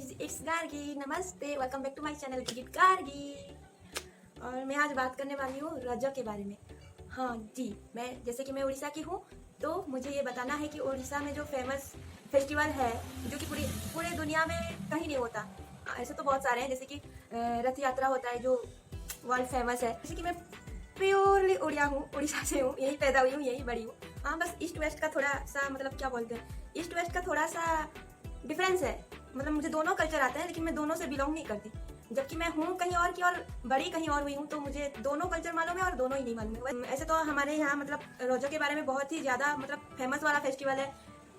Guys, it's Gargi. नमस्ते, welcome back to my channel gift Gargi. और मैं आज बात करने वाली हूँ रजो के बारे में। हाँ जी, मैं जैसे कि मैं उड़ीसा की हूँ, तो मुझे ये बताना है कि उड़ीसा में जो फेमस फेस्टिवल है जो कि पूरे दुनिया में कहीं नहीं होता। ऐसे तो बहुत सारे हैं, जैसे कि रथ यात्रा होता है जो वर्ल्ड फेमस है। जैसे कि मैं प्योरली उड़िया हूँ, उड़ीसा से हूँ, यही पैदा हुई हूँ, यही बड़ी हूँ। हाँ, बस ईस्ट वेस्ट का थोड़ा सा मतलब क्या बोलते हैं, ईस्ट वेस्ट का थोड़ा सा डिफरेंस है। मतलब मुझे दोनों कल्चर आते हैं, लेकिन मैं दोनों से बिलोंग नहीं करती। जबकि मैं हूँ कहीं और की और बड़ी कहीं और हुई हूँ, तो मुझे दोनों कल्चर मालूम है और दोनों ही नहीं मालूम है। ऐसे तो हमारे यहाँ मतलब रोजो के बारे में बहुत ही ज्यादा मतलब फेमस वाला फेस्टिवल है।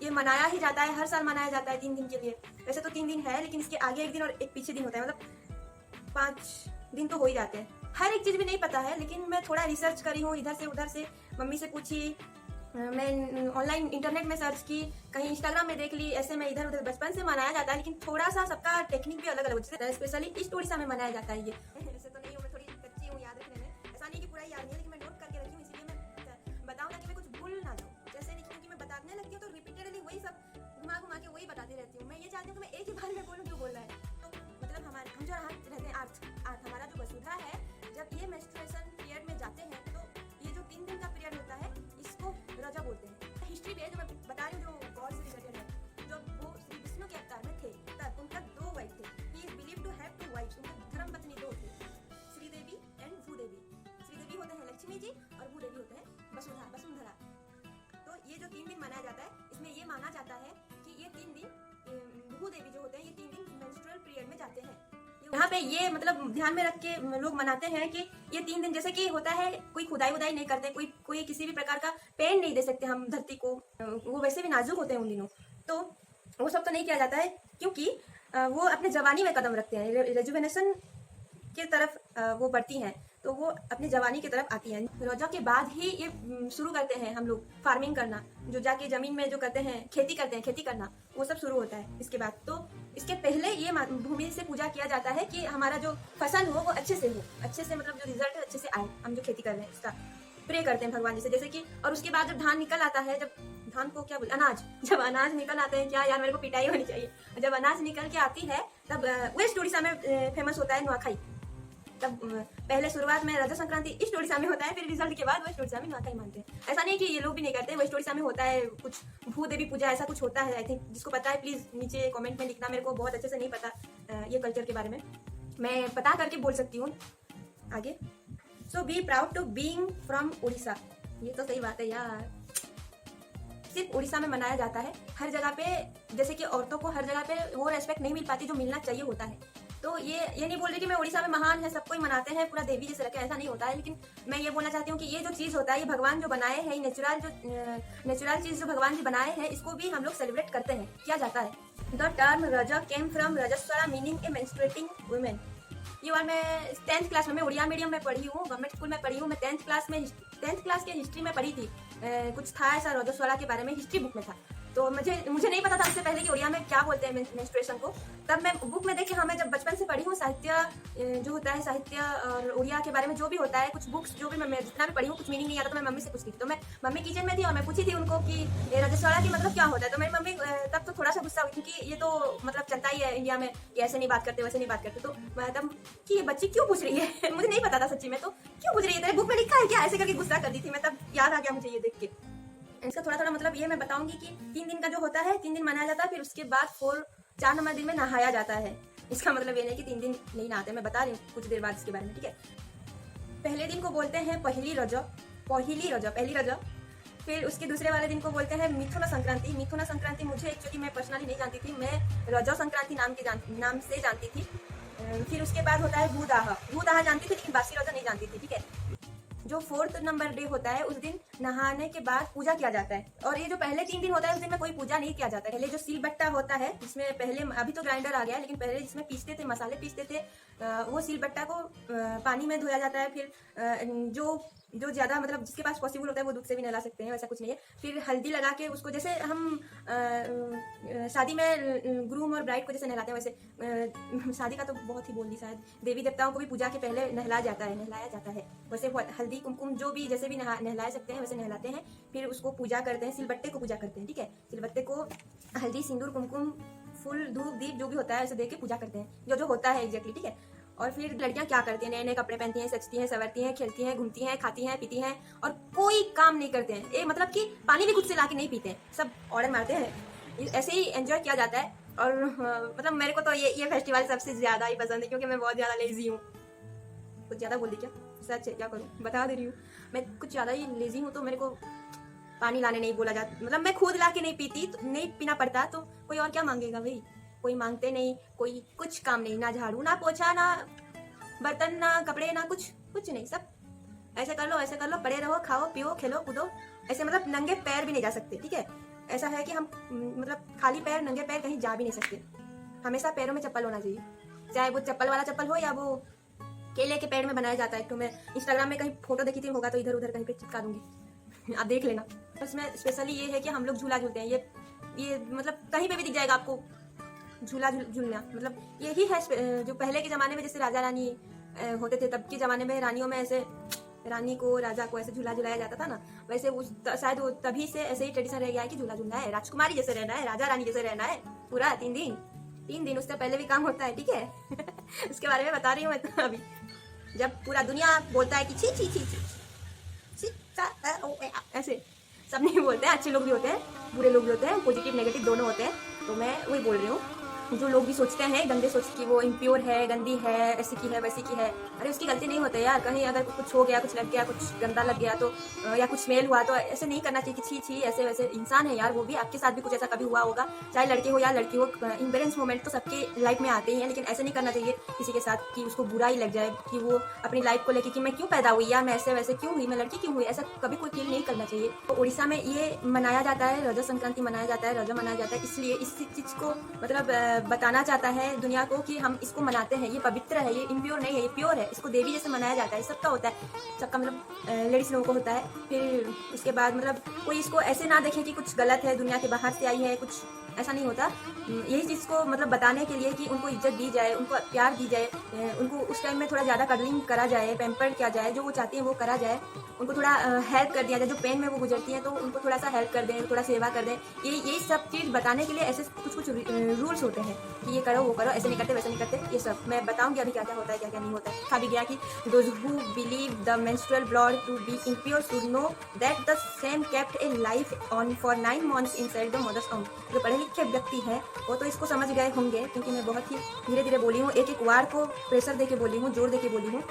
ये मनाया ही जाता है, हर साल मनाया जाता है 3 दिन के लिए। वैसे तो 3 दिन है, लेकिन इसके आगे एक दिन और एक पीछे दिन होता है, मतलब 5 दिन तो हो ही जाते हैं। हर एक चीज भी नहीं पता है, लेकिन मैं थोड़ा रिसर्च करी हूँ इधर से उधर से, मम्मी से पूछी, मैं ऑनलाइन इंटरनेट में सर्च की, कहीं इंस्टाग्राम में देख ली। ऐसे में इधर उधर बचपन से मनाया जाता है, लेकिन थोड़ा सा सबका टेक्निक भी अलग अलग होता है। स्पेशली ईस्ट उड़ीसा में मनाया जाता है ये। ऐसे तो नहीं हूँ, मैं थोड़ी कच्ची हूँ याद रखने में। ऐसा नहीं कि पूरा याद नहीं है, लेकिन मैं नोट करके रखी हूँ, इसीलिए मैं बताऊँ ताकि मैं कुछ भूल ना जाऊँ। जैसे नहीं, क्योंकि मैं बताने लगती हूँ तो रिपीटेडली वही सब घुमा घुमा के वही बताती रहती हूँ। मैं ये चाहती हूँ कि मैं एक ही बार में बोलूँ जो बोल रहा है। तो मतलब हम जो रहते हैं आर्थ हमारा जो वसुधा है, जब ये मेंस्ट्रुएशन पीरियड में जाते हैं, तो ये जो 3 दिन का पीरियड होता है, इसको रजा बोलते हैं। हिस्ट्री पे जो मैं बता रही हूँ, जो गॉड से रिलेटेड है, जब वो श्री विष्णु के अवतार में थे तब उनका 2 वाइफ थे। He is believed to have 2 wives. उनके धर्मपत्नी 2 थे, श्रीदेवी एंड भूदेवी। श्रीदेवी होते हैं लक्ष्मी जी और भूदेवी होते हैं वसुंधरा। तो ये जो 3 दिन मनाया जाता है, इसमें ये माना जाता है कि ये 3 दिन भूदेवी जो होते हैं, ये 3 दिन मेंस्ट्रुअल पीरियड में जाते हैं। यहाँ पे ये मतलब ध्यान में रख के लोग मनाते हैं कि ये 3 दिन जैसे कि होता है, कोई खुदाई वुदाई नहीं करते, कोई किसी भी प्रकार का पेन नहीं दे सकते हम धरती को। वो वैसे भी नाजुक होते हैं उन दिनों, तो वो सब तो नहीं किया जाता है, क्योंकि वो अपने जवानी में कदम रखते हैं, रेजुवेनेशन की तरफ वो बढ़ती हैं, तो वो अपनी जवानी की तरफ आती हैं। रोजा के बाद ही ये शुरू करते हैं हम लोग फार्मिंग करना, जो जाके जमीन में जो करते हैं, खेती करते हैं, खेती करना, वो सब शुरू होता है इसके बाद। तो इसके पहले ये भूमि से पूजा किया जाता है कि हमारा जो फसल हो वो अच्छे से हो, अच्छे से मतलब जो रिजल्ट है अच्छे से आए। हम जो खेती कर रहे हैं इसका प्रे करते हैं भगवान जी से, जैसे कि। और उसके बाद जब धान निकल आता है, जब धान को क्या बोलते, अनाज, जब अनाज निकल आते हैं, क्या यार मेरे को पिटाई होनी चाहिए, जब अनाज निकल के आती है, तब वेस्ट उड़ीसा में फेमस होता है नुआखाई। तब पहले शुरुआत में रजत संक्रांति ईस्ट उड़ीसा में होता है, फिर रिजल्ट के बाद वेस्ट उड़ीसा में नुआखाई मानते हैं। ऐसा नहीं कि ये लोग भी नहीं करते, वेस्ट उड़ीसा में होता है कुछ भूदेवी पूजा, ऐसा कुछ होता है। आई थिंक जिसको पता है प्लीज नीचे कमेंट में लिखना, मेरे को बहुत अच्छे से नहीं पता ये कल्चर के बारे में, मैं पता करके बोल सकती हूँ आगे। So be proud to being from Orissa. ये तो सही बात है यार, सिर्फ उड़ीसा में मनाया जाता है। हर जगह पे जैसे कि औरतों को हर जगह पे वो रेस्पेक्ट नहीं मिल पाती जो मिलना चाहिए होता है। तो ये नहीं बोल रही कि मैं उड़ीसा में महान है, सबको ही मनाते हैं, पूरा देवी जैसे रखे, ऐसा नहीं होता है। लेकिन मैं ये बोलना चाहती हूँ कि ये जो चीज होता है, ये भगवान जो बनाए हैं, नेचुरल चीज जो भगवान जी बनाए हैं, इसको भी हम लोग सेलिब्रेट करते हैं, किया जाता है। The term Raja came from Rajaswala, meaning a menstruating women. ये बार मैं 10th क्लास में, मैं उड़िया मीडियम में पढ़ी हूँ, गवर्नमेंट स्कूल में पढ़ी हूँ। मैं 10th क्लास के हिस्ट्री में पढ़ी थी, कुछ था ऐसा रजस्वला के बारे में, हिस्ट्री बुक में था। तो मुझे नहीं पता था उससे पहले कि उड़िया में क्या बोलते हैं मेंस्ट्रुएशन को। तब मैं बुक में देखी, हाँ, मैं जब बचपन से पढ़ी हूँ साहित्य जो होता है, साहित्य और उड़िया के बारे में जो भी होता है, कुछ बुक्स जो भी मैं जितना भी पढ़ी हूँ, कुछ मीनिंग नहीं आता, तो मैं मम्मी से पूछती थी। तो मैं मम्मी किचन में थी और मैं पूछी थी उनको कि रजस्वला की मतलब क्या होता है। तो मेरी मम्मी तब तो थोड़ा सा गुस्सा हुई, क्योंकि ये तो मतलब चलता ही है इंडिया में कि ऐसे नहीं बात करते, वैसे नहीं बात करते। तो तब कि ये बच्ची क्यों पूछ रही है मुझे नहीं पता था सच्ची में, तो क्यों पूछ रही है, तेरे बुक में लिखा है क्या, ऐसे करके गुस्सा कर दी थी मैं। तब याद आ गया मुझे ये देख के। इसका थोड़ा थोड़ा मतलब ये मैं बताऊंगी कि 3 दिन का जो होता है, 3 दिन मनाया जाता है, फिर उसके बाद 4 नंबर दिन में नहाया जाता है। इसका मतलब ये नहीं कि 3 दिन नहीं नहाते, मैं बता रही हूँ कुछ देर बाद इसके बारे में, ठीक है। पहले दिन को बोलते हैं पहली रजा। फिर उसके दूसरे वाले दिन को बोलते हैं मिथुन संक्रांति मुझे एक्चुअली मैं पर्सनली नहीं जानती थी, मैं रजो संक्रांति नाम से जानती थी। फिर उसके बाद होता है भूदाह जानती थी, लेकिन बासी रजा नहीं जानती थी, ठीक है। जो 4th नंबर डे होता है, उस दिन नहाने के बाद पूजा किया जाता है। और ये जो पहले 3 दिन होता है, उस दिन में कोई पूजा नहीं किया जाता है। पहले जो सिलबट्टा होता है, जिसमें पहले, अभी तो ग्राइंडर आ गया है, लेकिन पहले जिसमें पीसते थे, मसाले पीसते थे, वो सिलबट्टा को पानी में धोया जाता है। फिर जो ज्यादा मतलब जिसके पास पॉसिबल होता है वो दूध से भी नहला सकते हैं, वैसा कुछ नहीं है। फिर हल्दी लगा के उसको, जैसे हम शादी में ग्रूम और ब्राइड को जैसे नहलाते हैं, वैसे शादी का तो बहुत ही बोल दी शायद, देवी देवताओं को भी पूजा के पहले नहलाया जाता है। वैसे हल्दी कुमकुम जो भी जैसे भी नहला सकते हैं वैसे नहलाते हैं। फिर उसको पूजा करते हैं, सिलबट्टे को पूजा करते हैं, ठीक है। सिलबट्टे को हल्दी, सिंदूर, कुमकुम, फूल धूप दीप जो भी होता है ऐसे देख के पूजा करते हैं, जो जो होता है एग्जैक्टली, ठीक है। और फिर लड़कियां क्या करती हैं, नए नए कपड़े पहनती हैं, सजती हैं, संवरती हैं, खेलती हैं, घूमती हैं, खाती हैं, पीती हैं और कोई काम नहीं करते हैं। ये मतलब कि पानी भी खुद से लाके नहीं पीते हैं, सब ऑर्डर मारते हैं। ऐसे ही एंजॉय किया जाता है। और मतलब मेरे को तो ये फेस्टिवल सबसे ज्यादा ही पसंद है, क्योंकि मैं बहुत ज्यादा लेजी हूँ। कुछ ज्यादा बोल दी क्या? सच है, क्या करूँ, बता दे रही हूँ। मैं कुछ ज्यादा ही लेजी हूँ, तो मेरे को पानी लाने नहीं बोला जाता, मतलब मैं खुद ला के नहीं पीती, तो नहीं पीना पड़ता, तो कोई और क्या मांगेगा भाई। कोई मांगते नहीं, कोई कुछ काम नहीं, ना झाड़ू ना पोछा ना बर्तन ना कपड़े ना कुछ नहीं। सब ऐसे कर लो, पड़े रहो, खाओ पियो खेलो कूदो। ऐसे मतलब नंगे पैर भी नहीं जा सकते, ठीक है। ऐसा है कि हम मतलब खाली पैर नंगे पैर कहीं जा भी नहीं सकते। हमेशा पैरों में चप्पल होना चाहिए, चाहे वो चप्पल वाला चप्पल हो या वो केले के पेड़ में बनाया जाता है। तो मैं इंस्टाग्राम में कहीं फोटो देखी थी, होगा तो इधर उधर कहीं पे चिपका दूंगी, आप देख लेना। उसमें स्पेशली ये है कि हम लोग झूला झूलते हैं। ये मतलब कहीं पे भी दिख जाएगा आपको झूला झूलना, मतलब यही है। जो पहले के जमाने में जैसे राजा रानी होते थे, तब के जमाने में रानियों में ऐसे रानी को राजा को ऐसे झूला झुलाया जाता था ना, वैसे शायद वो तभी से ऐसे ही ट्रेडिशन रह गया है कि झूला झूलना है, राजकुमारी जैसे रहना है, राजा रानी जैसे रहना है पूरा 3 दिन। उससे पहले भी काम होता है, ठीक है। उसके बारे में बता रही हूँ मैं तो अभी। जब पूरा दुनिया बोलता है कि छी छी छी छी ऐसे, सब नहीं बोलते हैं, अच्छे लोग भी होते हैं, बुरे लोग भी होते हैं, पॉजिटिव नेगेटिव दोनों होते हैं। तो मैं वही बोल रही हूँ, जो लोग भी सोचते हैं गंदे सोच कि वो इम्प्योर है, गंदी है, ऐसी की है वैसी की है, अरे उसकी गलती नहीं होती यार। कहीं अगर कुछ हो गया, कुछ लग गया, कुछ गंदा लग गया तो या कुछ स्मेल हुआ तो ऐसे नहीं करना चाहिए कि छी छी ऐसे वैसे। इंसान है यार वो भी, आपके साथ भी कुछ ऐसा कभी हुआ होगा, चाहे लड़के हो या लड़की हो। इम्बेरेंस मोमेंट तो सबके लाइफ में आते ही हैं, लेकिन ऐसे नहीं करना चाहिए किसी के साथ कि उसको बुरा ही लग जाए, कि वो अपनी लाइफ को लेकर कि मैं क्यों पैदा हुई या मैं ऐसे वैसे क्यों हुई, मैं लड़की क्यों हुई, ऐसा कभी कोई फील नहीं करना चाहिए। तो उड़ीसा में ये मनाया जाता है, रजत संक्रांति मनाया जाता है, रजा मनाया जाता है, इसलिए इस चीज को मतलब बताना चाहता है दुनिया को कि हम इसको मनाते हैं, ये पवित्र है, ये इम्प्योर नहीं है, ये प्योर है, इसको देवी जैसे मनाया जाता है। सबका होता है, सबका मतलब लेडीज लोगों को होता है। फिर उसके बाद मतलब कोई इसको ऐसे ना देखे कि कुछ गलत है, दुनिया के बाहर से आई है, कुछ ऐसा नहीं होता। यही चीज़ को मतलब बताने के लिए कि उनको इज्जत दी जाए, उनको प्यार दी जाए, उनको उस टाइम में थोड़ा ज़्यादा कडलिंग करा जाए, पैम्पर किया जाए, जो वो चाहती हैं वो करा जाए, उनको थोड़ा हेल्प कर दिया जाए। जो पेन में वो गुजरती हैं तो उनको थोड़ा सा हेल्प कर दें, थोड़ा सेवा कर दें। यही सब चीज़ बताने के लिए ऐसे कुछ रूल्स होते हैं कि ये करो वो करो, ऐसे नहीं करते वैसे नहीं करते। ये सब मैं बताऊंगी अभी क्या क्या होता है, क्या क्या नहीं होता है। कहा भी गया कि those who believe the menstrual blood to be impure should know that the same kept a life on for 9 months inside the mother's womb. जो पढ़े लिखे व्यक्ति है वो तो इसको समझ गए होंगे, क्योंकि मैं बहुत ही धीरे धीरे बोली हूँ, एक एक वार को प्रेशर दे के बोली हूँ, जोर दे के बोली हूँ।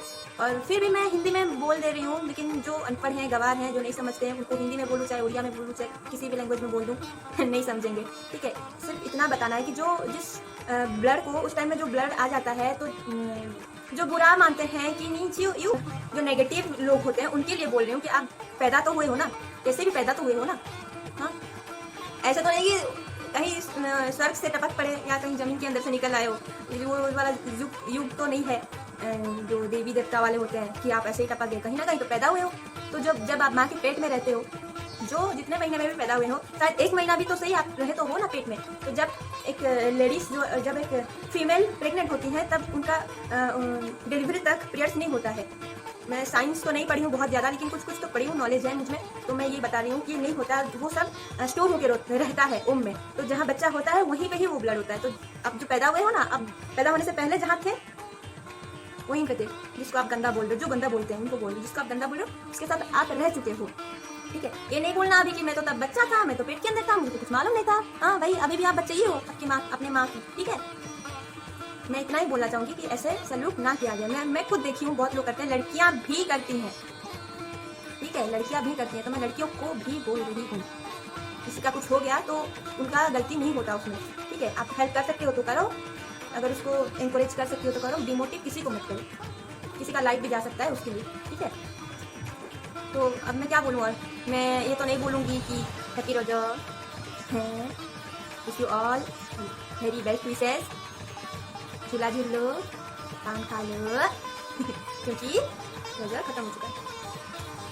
और फिर भी मैं हिंदी में बोल दे रही हूँ, लेकिन जो अनपढ़ हैं, गवार हैं, जो नहीं समझते हैं, उनको हिंदी में बोलूँ चाहे उड़िया में बोलूँ चाहे किसी भी लैंग्वेज में बोल दूँ नहीं समझेंगे, ठीक है। सिर्फ इतना बताना है कि जो जिस ब्लड को उस टाइम में जो ब्लड आ जाता है, तो जो बुरा मानते हैं कि नहीं यू जो नेगेटिव लोग होते हैं उनके लिए बोल रही हूँ कि आप पैदा तो हुए हो ना, कैसे भी पैदा तो हुए हो ना। हाँ, ऐसा तो नहीं कि कहीं स्वर्ग से टपक पड़े या कहीं जमीन के अंदर से निकल आए हो। वो वाला युग तो नहीं है जो देवी देवता वाले होते हैं कि आप ऐसे ही टपक गए, कहीं ना कहीं तो पैदा हुए हो। तो जब आप माँ के पेट में रहते हो, जो जितने महीने में भी पैदा हुए हो, शायद 1 महीना भी तो सही आप रहे तो हो ना पेट में। तो जब एक लेडीज जब एक फीमेल प्रेग्नेंट होती है तब उनका डिलीवरी तक पीरियड्स नहीं होता है। मैं साइंस तो नहीं पढ़ी हूँ बहुत ज़्यादा, लेकिन कुछ तो पढ़ी हूँ, नॉलेज है मुझमें, तो मैं ये बता रही हूँ कि नहीं होता, वो सब स्टोर होकर रहता है उम में। तो जहाँ बच्चा होता है वहीं पे ही वो ब्लड होता है। तो अब जो पैदा हुए हो ना, अब पैदा होने से पहले जहाँ थे वहीं पे थे। जिसको आप गंदा बोल रहे हो, जो गंदा बोलते हैं उनको बोल रहे हो, जिसको आप गंदा बोल रहे हो उसके साथ आप रह चुके हो, ठीक है। ये नहीं बोलना अभी कि मैं तो तब बच्चा था, मैं तो पेट के अंदर था, मुझे तो कुछ मालूम नहीं था। हाँ भाई, अभी भी आप बच्चे ही हो आपकी माँ, अपने माँ की, ठीक है। मैं इतना ही बोलना चाहूँगी कि ऐसे सलूक ना किया जाए। मैं खुद देखी हूँ, बहुत लोग करते हैं, लड़कियाँ भी करती हैं, ठीक है, लड़कियाँ भी करती हैं। तो मैं लड़कियों को भी बोल रही हूँ, किसी का कुछ हो गया तो उनका गलती नहीं होता उसमें, ठीक है। आप हेल्प कर सकते हो तो करो, अगर उसको इंकरेज कर सकते हो तो करो, डिमोटिव किसी को मत करो, किसी का लाइफ भी जा सकता है उसके लिए, ठीक है। तो अब मैं क्या बोलूँ, और मैं ये तो नहीं बोलूँगी कि हैप्पी रोजा है, wish you all very best wishes, झूला झूल लो, पान खा लो क्योंकि रोजा खत्म हो चुका है,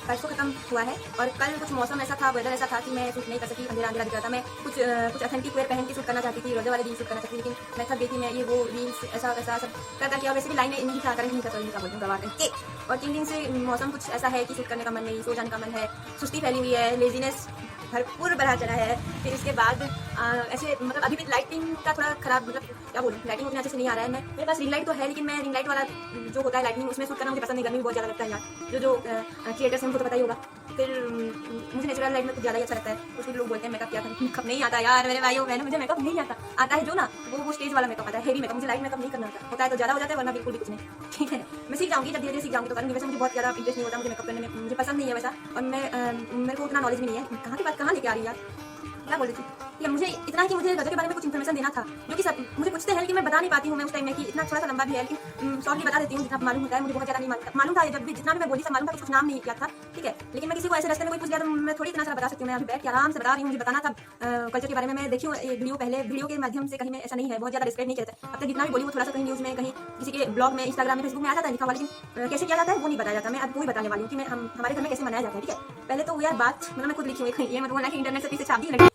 परसों खत्म हुआ है। और कल कुछ मौसम ऐसा था, वेदर ऐसा था कि मैं शूट नहीं कर सकी, अंधेरा अंधेरा दिख रहा था। मैं कुछ ऑथेंटिक वेयर पहन के शूट करना चाहती थी, रोजा वाले दिन शूट करना चाहती थी, लेकिन मैं थक गई थी। मैं ये वो रील्स ऐसा वैसा सब करता किया, और वैसे भी लाइन में इनकी था कर नहीं का बोलूँ गवा करके। और 3 दिन से मौसम कुछ ऐसा है कि शूट करने का मन नहीं, सो जाने का मन है, सुस्ती फैली हुई है, लेजीनेस भरपूर बढ़ा चढ़ा है। फिर उसके बाद ऐसे मतलब अभी भी लाइटिंग का थोड़ा खराब, मतलब क्या बोलूँ, लाइटिंग उतने अच्छे से नहीं आ रहा है। मैं मेरे पास रिंग लाइट तो है, लेकिन मैं रिंग लाइट वाला जो होता है लाइटिंग उसमें शूट करना मुझे पसंद नहीं, गर्मी बहुत ज़्यादा लगता है यार। जो क्रिएटर्स हैं उनको तो पता ही होगा। फिर मुझे नेचुरल लाइट में कुछ ज़्यादा ही अच्छा लगता है। उसमें लोग बोलते हैं मेकअप क्या करना, मेकअप नहीं आता यार मेरे भाइयों बहनों, मुझे मेकअप नहीं आता है जो ना वो स्टेज वाला मेकअप आता है, हेवी मेकअप। मुझे लाइट मेकअप नहीं करना होता है तो ज़्यादा हो जाता है, वरना बिल्कुल भी कुछ नहीं। ठीक है, मैं सीख जाऊँगी, जब धीरे धीरे सीख जाऊँगी तो करूँगी। वैसे मुझे बहुत ज़्यादा इंटरेस्ट नहीं होता मुझे मेकअप करने में, मुझे पसंद नहीं है वैसा। और मेरे को उतना नॉलेज भी नहीं है। कहाँ की बात कहाँ लेके आ रही है यार, क्या बोल रही थी। ठीक है, मुझे इतना है कि मुझे रजो के बारे में कुछ इन्फॉर्मेशन देना था, जो कि सब मुझे पूछते हैं लेकिन मैं बता नहीं पाती हूँ। मैं उस टाइम में कि इतना थोड़ा सा लंबा भी है, लेकिन शॉर्टली बता देती हूँ जितना मालूम होता है। मुझे बहुत ज़्यादा नहीं मालूम था, जब भी जितना भी मैं बोली सब मालूम था, कुछ नाम नहीं किया था। ठीक है, लेकिन मैं किसी को ऐसे रास्ते में कोई पूछ गया तो मैं थोड़ी इतना सारा बता सकती हूँ। मैं अभी बैठ के आराम से बता रही हूँ, मुझे बताना था कल्चर के बारे में। मैं देखियो वीडियो पहले वीडियो के माध्यम से कहीं में ऐसा नहीं है, बहुत ज़्यादा डिस्क्राइब नहीं करता। अब तक जितना भी बोली वो थोड़ा सा कहीं न्यूज़ में, कहीं किसी के ब्लॉग में, इंस्टाग्राम में, फेसबुक में आ जाता है लिखा हुआ, लेकिन कैसे किया जाता है वो नहीं बताया जाता। मैं अब वो ही बताने वाली हूँ कि हमारे घर में कैसे मनाया जाता है। ठीक है, पहले तो यार बात मतलब मैं खुद लिखी हुई, ये मत बोलना कि इंटरनेट से पीछे छाप दी।